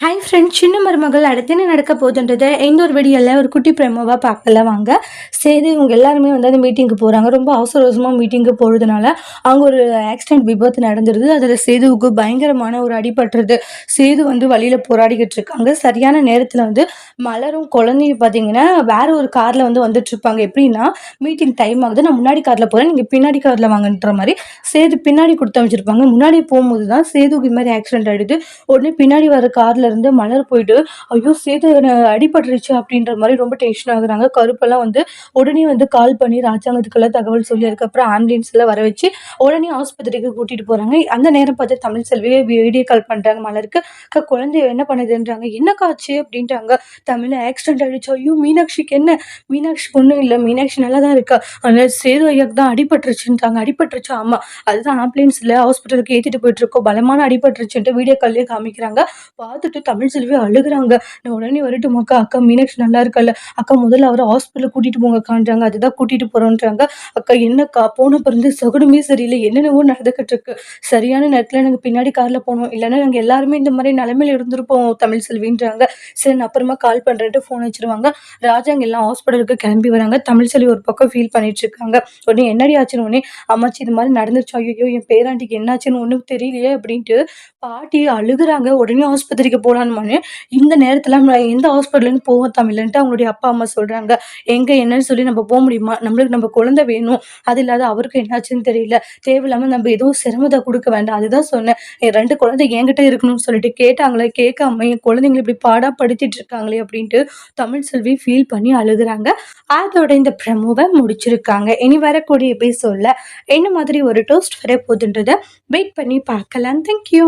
Hi friends, சின்ன மருமகள் அடுத்து என்ன நடக்க போகுதுன்றத எந்த ஒரு வீடியோவில் ஒரு குட்டி பிரேமோவாக பார்க்கல வாங்க. சரி, இவங்க எல்லாருமே வந்து அந்த மீட்டிங்க்கு போகிறாங்க. ரொம்ப அவசர அவசரமாக மீட்டிங்க்கு போகிறதுனால அங்கே ஒரு ஆக்சிடென்ட் விபத்து நடந்துருது. அதில் சேதுவுக்கு பயங்கரமான ஒரு அடிபட்டுருது. சேது வந்து வழியில் போராடிக்கிட்டு இருக்காங்க. சரியான நேரத்தில் வந்து மலரும் குழந்தையும் பார்த்தீங்கன்னா வேற ஒரு காரில் வந்து வந்துட்டு இருப்பாங்க. எப்படின்னா, மீட்டிங் டைம் ஆகுது, நான் முன்னாடி காரில் போகிறேன், நீங்கள் பின்னாடி காரில் வாங்கன்ற மாதிரி சேது பின்னாடி கொடுத்து அமைச்சிருப்பாங்க. முன்னாடி போகும்போது தான் சேதுக்கு இது மாதிரி ஆக்சிடென்ட் ஆகிடுது. உடனே பின்னாடி வர கார்ல இருந்து மலர் போயிட்டு, ஐயோ சேது அடிபட்டுருச்சு அப்படின்ற மாதிரி ரொம்ப டென்ஷன் ஆகுறாங்க. கருப்பெல்லாம் வந்து உடனே வந்து கால் பண்ணி ராஜாங்கத்துக்கெல்லாம் தகவல் சொல்லி அதுக்கப்புறம் ஆம்புலன்ஸ்ல வர வச்சு உடனே ஆஸ்பத்திரிக்கு கூட்டிட்டு போறாங்க. அந்த நேரம் பார்த்து தமிழ் செல்வி வீடியோ கால் பண்றாங்க மலருக்கு. அக்கா குழந்தை என்ன பண்ணுதுன்றாங்க. என்னக்கா ஆச்சு அப்படின்றாங்க. தமிழ் ஆக்சிடென்ட் ஆயிடுச்சு. ஐயோ மீனாட்சிக்கு என்ன? மீனாட்சிக்கு ஒன்றும் இல்லை, மீனாட்சி நல்லா தான் இருக்கா. அந்த சேது ஐயாக்கு தான் அடிபட்டுருச்சுன்றாங்க. அடிபட்டுருச்சா? ஆமா, அதுதான் ஆம்புலன்ஸ்ல ஹாஸ்பிட்டலுக்கு ஏத்திட்டு போயிட்டு இருக்கோம், பலமான அடிபட்டுருச்சுன்ட்டு வீடியோ கால்லேயே காமிக்கிறாங்க. பார்த்துட்டு தமிழ் செல்வி அழுகுறாங்க. நான் உடனே வரட்டுமாக்கா? அக்கா மீனாட்சி நல்லா இருக்கல்ல? அக்கா முதல்ல அவரை ஹாஸ்பிட்டலுக்கு கூட்டிட்டு போங்கக்கான்றாங்க. அதுதான் கூட்டிட்டு போறோன்றாங்க. அக்கா என்னக்கா போன பிறந்து சகுனமே சரியில்லை, என்னென்னவோ நடந்துகிட்டு இருக்கு. சரியான நேரத்துல நாங்க பின்னாடி கார்ல போனோம், இல்லைன்னா நாங்க எல்லாருமே இந்த மாதிரி நிலைமையில இருந்திருப்போம் தமிழ் செல்வின்றாங்க. சரி, நான் அப்புறமா கால் பண்றேன்ட்டு போன் வச்சிருவாங்க. ராஜாங்க எல்லாம் ஹாஸ்பிட்டலுக்கு கிளம்பி வராங்க. தமிழ் செல்வி ஒரு பக்கம் ஃபீல் பண்ணிட்டு இருக்காங்க. உடனே என்னடி ஆச்சுன்னு உடனே, அம்மாச்சி இது மாதிரி நடந்துருச்சு, ஐயோ என் பேராண்டிக்கு என்னாச்சுன்னு ஒண்ணும் தெரியலையே அப்படின்ட்டு பாட்டி அழுகுறாங்க. உடனே ஆஸ்பத்திரிக்கு போலான்னு இந்த நேரத்துல நம்ம எந்த ஹாஸ்பிட்டல்னு போவோம் தமிழ்ன்ட்டு அவங்களுடைய அப்பா அம்மா சொல்றாங்க. எங்க என்னன்னு சொல்லி நம்ம போக முடியுமா? நம்மளுக்கு நம்ம குழந்தை வேணும். அது இல்லாத அவருக்கு என்னாச்சுன்னு தெரியல. தேவையில்லாம நம்ம எதுவும் சிரமத்தை கொடுக்க வேண்டாம். அதுதான் சொன்னேன். என் 2 குழந்தை என்கிட்ட இருக்கணும்னு சொல்லிட்டு கேட்டாங்களே, கேட்காம என் குழந்தைங்களை இப்படி பாடா படுத்திட்டு இருக்காங்களே அப்படின்ட்டு தமிழ் செல்வி ஃபீல் பண்ணி அழுகுறாங்க. அதோட இந்த ப்ரமோவை முடிச்சிருக்காங்க. இனி வரக்கூடிய எபிசோட்ல என்ன மாதிரி ஒரு டோஸ்ட் வர போகுதுன்றத வெயிட் பண்ணி பார்க்கலாம். தேங்க்யூ.